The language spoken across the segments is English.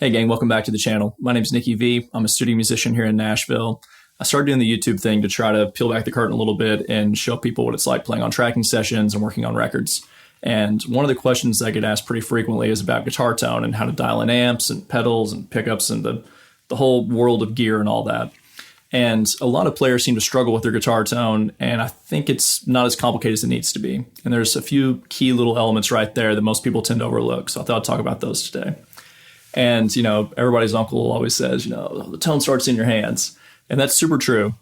Hey gang, welcome back to the channel. My name is Nicky V. I'm a studio musician here in Nashville. I started doing the YouTube thing to try to peel back the curtain a little bit and show people what it's like playing on tracking sessions and working on records. And one of the questions I get asked pretty frequently is about guitar tone and how to dial in amps and pedals and pickups and the whole world of gear and all that. And a lot of players seem to struggle with their guitar tone, and I think it's not as complicated as it needs to be. And there's a few key little elements right there that most people tend to overlook, so I thought I'd talk about those today. And, you know, everybody's uncle always says, you know, the tone starts in your hands. And that's super true.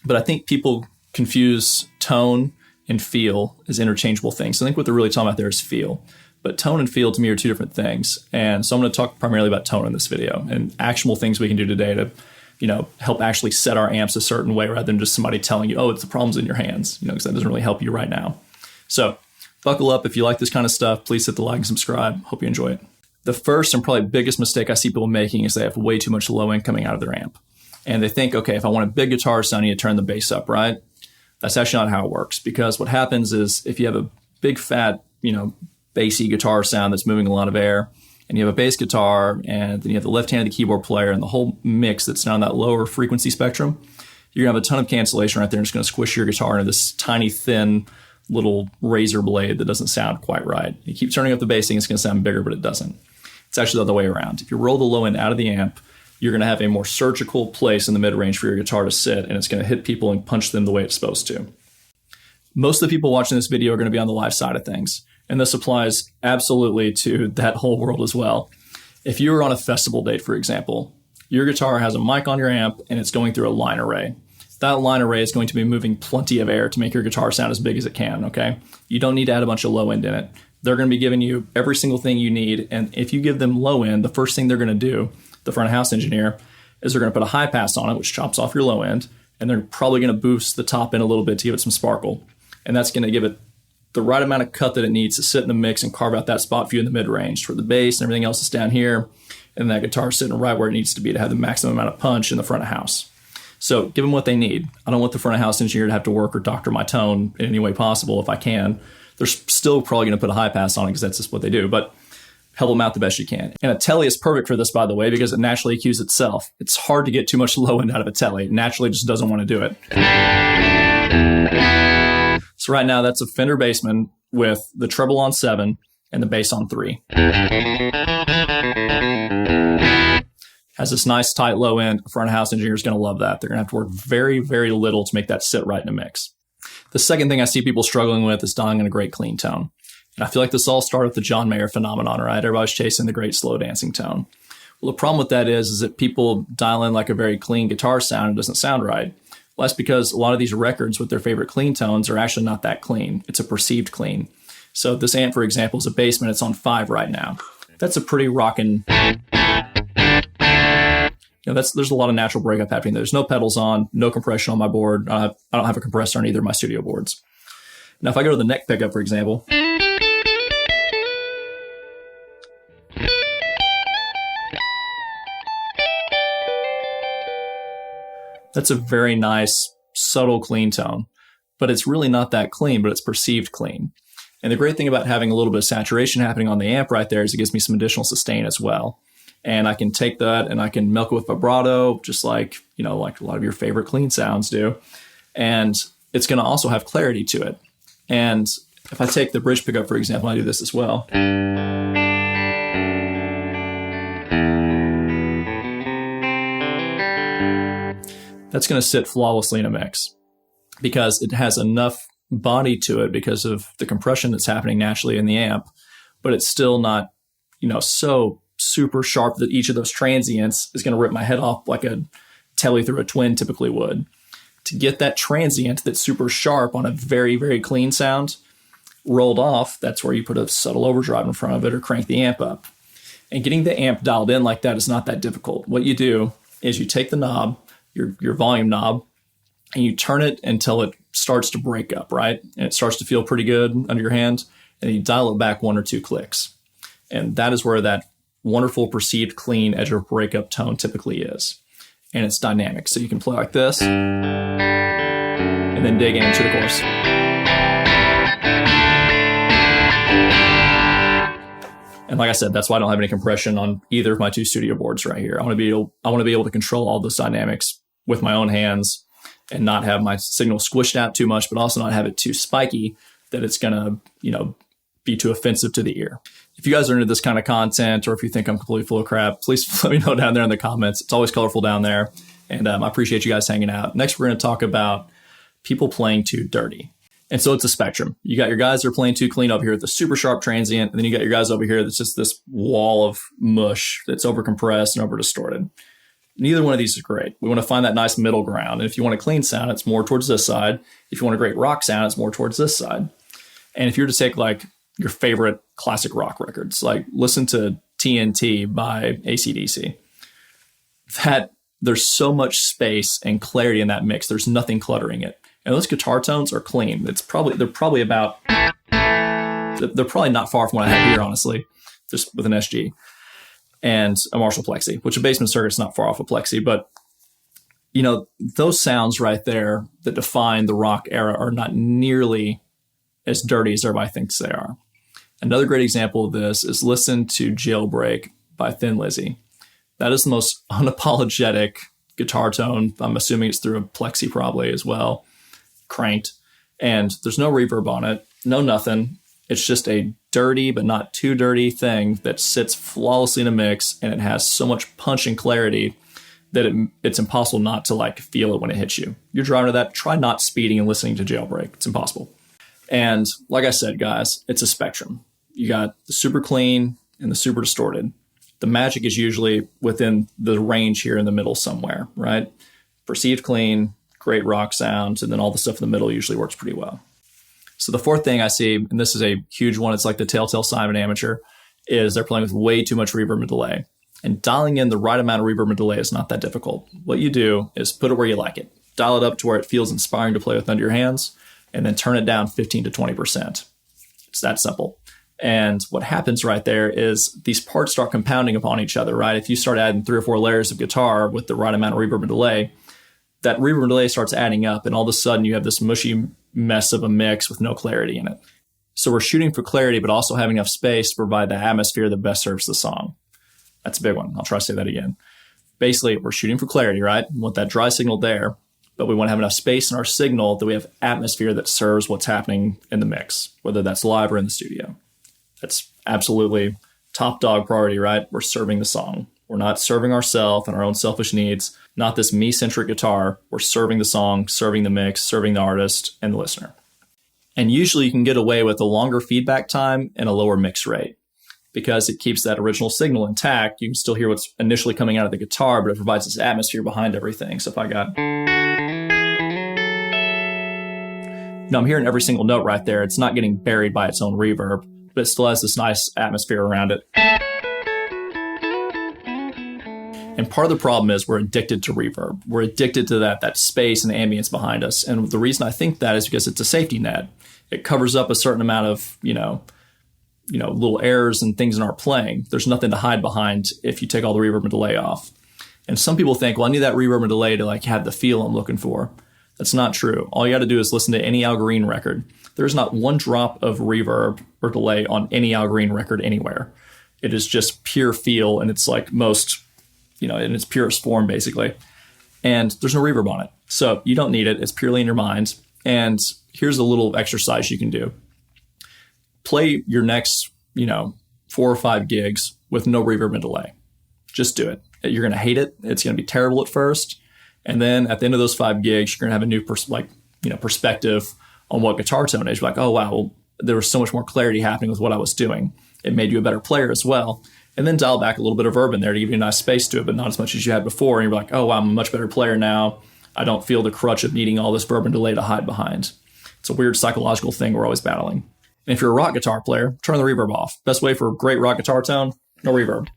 But I think people confuse tone and feel as interchangeable things. So I think what they're really talking about there is feel. But tone and feel to me are two different things. And so I'm going to talk primarily about tone in this video and actionable things we can do today to, you know, help actually set our amps a certain way rather than just somebody telling you, oh, it's the problem's in your hands, you know, because that doesn't really help you right now. So buckle up. If you like this kind of stuff, please hit the like and subscribe. Hope you enjoy it. The first and probably biggest mistake I see people making is they have way too much low end coming out of their amp. And they think, okay, if I want a big guitar sound, I need to turn the bass up, right? That's actually not how it works, because what happens is if you have a big fat, you know, bassy guitar sound that's moving a lot of air, and you have a bass guitar, and then you have the left hand of the keyboard player and the whole mix that's down that lower frequency spectrum, you're gonna have a ton of cancellation right there, and it's gonna squish your guitar into this tiny, thin little razor blade that doesn't sound quite right. You keep turning up the bassing, it's gonna sound bigger, but it doesn't. It's actually the other way around. If you roll the low end out of the amp, you're going to have a more surgical place in the mid-range for your guitar to sit, and it's going to hit people and punch them the way it's supposed to. Most of the people watching this video are going to be on the live side of things, and this applies absolutely to that whole world as well. If you were on a festival date, for example, your guitar has a mic on your amp, and it's going through a line array. That line array is going to be moving plenty of air to make your guitar sound as big as it can, okay? You don't need to add a bunch of low end in it. They're going to be giving you every single thing you need. And if you give them low end, the first thing they're going to do, the front of house engineer, is they're going to put a high pass on it, which chops off your low end. And they're probably going to boost the top end a little bit to give it some sparkle. And that's going to give it the right amount of cut that it needs to sit in the mix and carve out that spot for you in the mid range for the bass and everything else is down here. And that guitar sitting right where it needs to be to have the maximum amount of punch in the front of house. So give them what they need. I don't want the front of house engineer to have to work or doctor my tone in any way possible if I can. They're still probably going to put a high pass on it because that's just what they do, but help them out the best you can. And a telly is perfect for this, by the way, because it naturally EQs itself. It's hard to get too much low end out of a telly. It naturally just doesn't want to do it. So right now, that's a Fender Bassman with the treble on 7 and the bass on 3. Has this nice tight low end. A front of house engineer is going to love that. They're going to have to work very, very little to make that sit right in a mix. The second thing I see people struggling with is dialing in a great clean tone. And I feel like this all started with the John Mayer phenomenon, right? Everybody's chasing the great slow dancing tone. Well, the problem with that is that people dial in like a very clean guitar sound and it doesn't sound right. Well, that's because a lot of these records with their favorite clean tones are actually not that clean. It's a perceived clean. So this amp, for example, is a Bassman. It's on 5 right now. That's a pretty rockin'... You know, there's a lot of natural breakup happening. There's no pedals on, no compression on my board. I don't have a compressor on either of my studio boards. Now, if I go to the neck pickup, for example, that's a very nice, subtle, clean tone. But it's really not that clean, but it's perceived clean. And the great thing about having a little bit of saturation happening on the amp right there is it gives me some additional sustain as well. And I can take that and I can milk it with vibrato, just like, you know, like a lot of your favorite clean sounds do. And it's going to also have clarity to it. And if I take the bridge pickup, for example, I do this as well. That's going to sit flawlessly in a mix because it has enough body to it because of the compression that's happening naturally in the amp, but it's still not, you know, so super sharp that each of those transients is going to rip my head off like a telly through a twin typically would. To get that transient that's super sharp on a very, very clean sound rolled off, that's where you put a subtle overdrive in front of it or crank the amp up. And getting the amp dialed in like that is not that difficult. What you do is you take the knob, your volume knob, and you turn it until it starts to break up, right? And it starts to feel pretty good under your hand, and you dial it back 1 or 2 clicks. And that is where that wonderful perceived clean edge of breakup tone typically is. And it's dynamic. So you can play like this and then dig into the chorus. And like I said, that's why I don't have any compression on either of my two studio boards right here. I want to be able to control all those dynamics with my own hands and not have my signal squished out too much, but also not have it too spiky that it's going to, be too offensive to the ear. If you guys are into this kind of content, or if you think I'm completely full of crap, please let me know down there in the comments. It's always colorful down there. And I appreciate you guys hanging out. Next, we're going to talk about people playing too dirty. And so it's a spectrum. You got your guys that are playing too clean over here with the super sharp transient. And then you got your guys over here that's just this wall of mush that's over compressed and over distorted. Neither one of these is great. We want to find that nice middle ground. And if you want a clean sound, it's more towards this side. If you want a great rock sound, it's more towards this side. And if you were to take like your favorite classic rock records, like listen to TNT by AC/DC, that there's so much space and clarity in that mix. There's nothing cluttering it. And those guitar tones are clean. They're probably not far from what I have here, honestly, just with an SG and a Marshall Plexi, which a basement circuit's not far off a Plexi. But, those sounds right there that define the rock era are not nearly as dirty as everybody thinks they are. Another great example of this is listen to Jailbreak by Thin Lizzy. That is the most unapologetic guitar tone. I'm assuming it's through a Plexi probably as well, cranked. And there's no reverb on it, no nothing. It's just a dirty but not too dirty thing that sits flawlessly in a mix, and it has so much punch and clarity that it's impossible not to feel it when it hits you. You're driving to that, try not speeding and listening to Jailbreak. It's impossible. And like I said, guys, it's a spectrum. You got the super clean and the super distorted. The magic is usually within the range here in the middle somewhere, right? Perceived clean, great rock sounds, and then all the stuff in the middle usually works pretty well. So the fourth thing I see, and this is a huge one, it's like the telltale sign of an amateur, is they're playing with way too much reverb and delay. And dialing in the right amount of reverb and delay is not that difficult. What you do is put it where you like it. Dial it up to where it feels inspiring to play with under your hands, and then turn it down 15 to 20%. It's that simple. And what happens right there is these parts start compounding upon each other, right? If you start adding 3 or 4 layers of guitar with the right amount of reverb and delay, that reverb and delay starts adding up, and all of a sudden you have this mushy mess of a mix with no clarity in it. So we're shooting for clarity, but also having enough space to provide the atmosphere that best serves the song. That's a big one. I'll try to say that again. Basically, we're shooting for clarity, right? We want that dry signal there, but we want to have enough space in our signal that we have atmosphere that serves what's happening in the mix, whether that's live or in the studio. That's absolutely top dog priority, right? We're serving the song. We're not serving ourselves and our own selfish needs, not this me-centric guitar. We're serving the song, serving the mix, serving the artist and the listener. And usually you can get away with a longer feedback time and a lower mix rate because it keeps that original signal intact. You can still hear what's initially coming out of the guitar, but it provides this atmosphere behind everything. So if I got... I'm hearing every single note right there. It's not getting buried by its own reverb, but it still has this nice atmosphere around it. And part of the problem is we're addicted to reverb. We're addicted to that space and ambience behind us. And the reason I think that is because it's a safety net. It covers up a certain amount of, little errors and things in our playing. There's nothing to hide behind if you take all the reverb and delay off. And some people think, well, I need that reverb and delay to have the feel I'm looking for. That's not true. All you got to do is listen to any Al Green record. There's not one drop of reverb or delay on any Al Green record anywhere. It is just pure feel, and it's most, in its purest form, basically. And there's no reverb on it. So you don't need it. It's purely in your mind. And here's a little exercise you can do. Play your next, 4 or 5 gigs with no reverb and delay. Just do it. You're going to hate it. It's going to be terrible at first. And then at the end of those 5 gigs, you're going to have a new perspective on what guitar tone is. You're like, oh, wow, well, there was so much more clarity happening with what I was doing. It made you a better player as well. And then dial back a little bit of verb in there to give you a nice space to it, but not as much as you had before. And you're like, oh, wow, I'm a much better player now. I don't feel the crutch of needing all this verb and delay to hide behind. It's a weird psychological thing we're always battling. And if you're a rock guitar player, turn the reverb off. Best way for a great rock guitar tone, no reverb.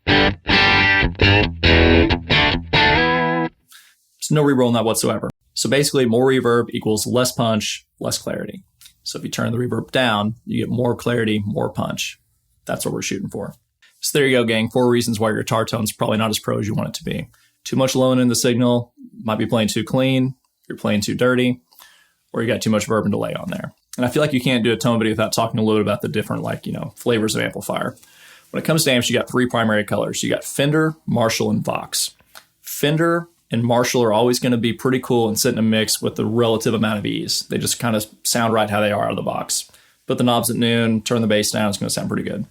There's no reverb on that whatsoever. So basically, more reverb equals less punch, less clarity. So if you turn the reverb down, you get more clarity, more punch. That's what we're shooting for. So there you go, gang. 4 reasons why your guitar tone's probably not as pro as you want it to be. Too much low end in the signal, might be playing too clean, you're playing too dirty, or you got too much verb and delay on there. And I feel like you can't do a tone video without talking a little bit about the different, flavors of amplifier. When it comes to amps, you got three primary colors. You got Fender, Marshall, and Vox. Fender and Marshall are always going to be pretty cool and sit in a mix with the relative amount of ease. They just kind of sound right how they are out of the box. Put the knobs at noon, turn the bass down, it's going to sound pretty good.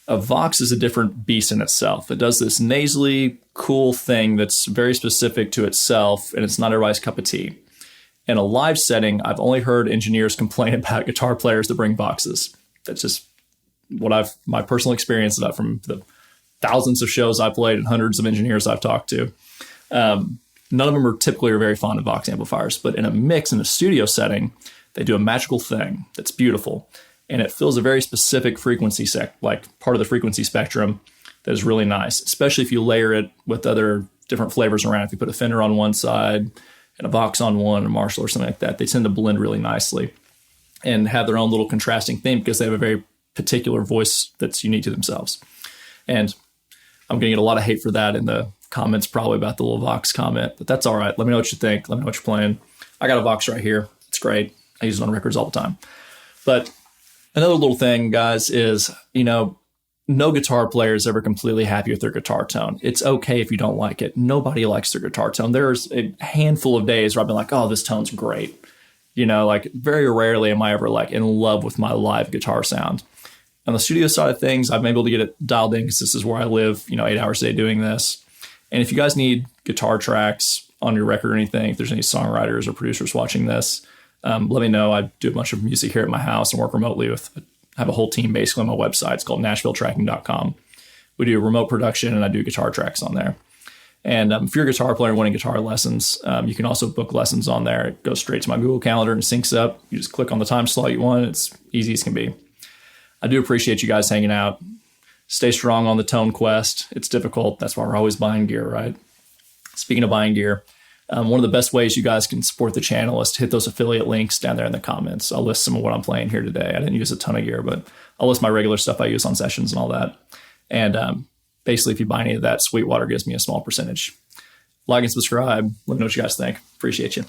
A Vox is a different beast in itself. It does this nasally, cool thing that's very specific to itself, and it's not everybody's cup of tea. In a live setting, I've only heard engineers complain about guitar players that bring Voxes. That's just my personal experience from the thousands of shows I played and hundreds of engineers I've talked to. None of them are typically very fond of Vox amplifiers, but in a mix in a studio setting, they do a magical thing that's beautiful, and it fills a very specific frequency part of the frequency spectrum that is really nice, especially if you layer it with other different flavors around. If you put a Fender on one side and a Vox on one, or Marshall or something like that, they tend to blend really nicely and have their own little contrasting theme because they have a very particular voice that's unique to themselves. And I'm going to get a lot of hate for that in the comments, probably about the little Vox comment, but that's all right. Let me know what you think. Let me know what you're playing. I got a Vox right here. It's great. I use it on records all the time. But another little thing, guys, is, no guitar player is ever completely happy with their guitar tone. It's okay if you don't like it. Nobody likes their guitar tone. There's a handful of days where I've been like, oh, this tone's great. Very rarely am I ever in love with my live guitar sound. On the studio side of things, I've been able to get it dialed in because this is where I live, 8 hours a day doing this. And if you guys need guitar tracks on your record or anything, if there's any songwriters or producers watching this, let me know. I do a bunch of music here at my house and work remotely I have a whole team basically on my website. It's called NashvilleTracking.com. We do remote production and I do guitar tracks on there. And if you're a guitar player wanting guitar lessons, you can also book lessons on there. It goes straight to my Google Calendar and syncs up. You just click on the time slot you want. It's easy as can be. I do appreciate you guys hanging out. Stay strong on the tone quest. It's difficult. That's why we're always buying gear, right? Speaking of buying gear, one of the best ways you guys can support the channel is to hit those affiliate links down there in the comments. I'll list some of what I'm playing here today. I didn't use a ton of gear, but I'll list my regular stuff I use on sessions and all that. And basically, if you buy any of that, Sweetwater gives me a small percentage. Like and subscribe. Let me know what you guys think. Appreciate you.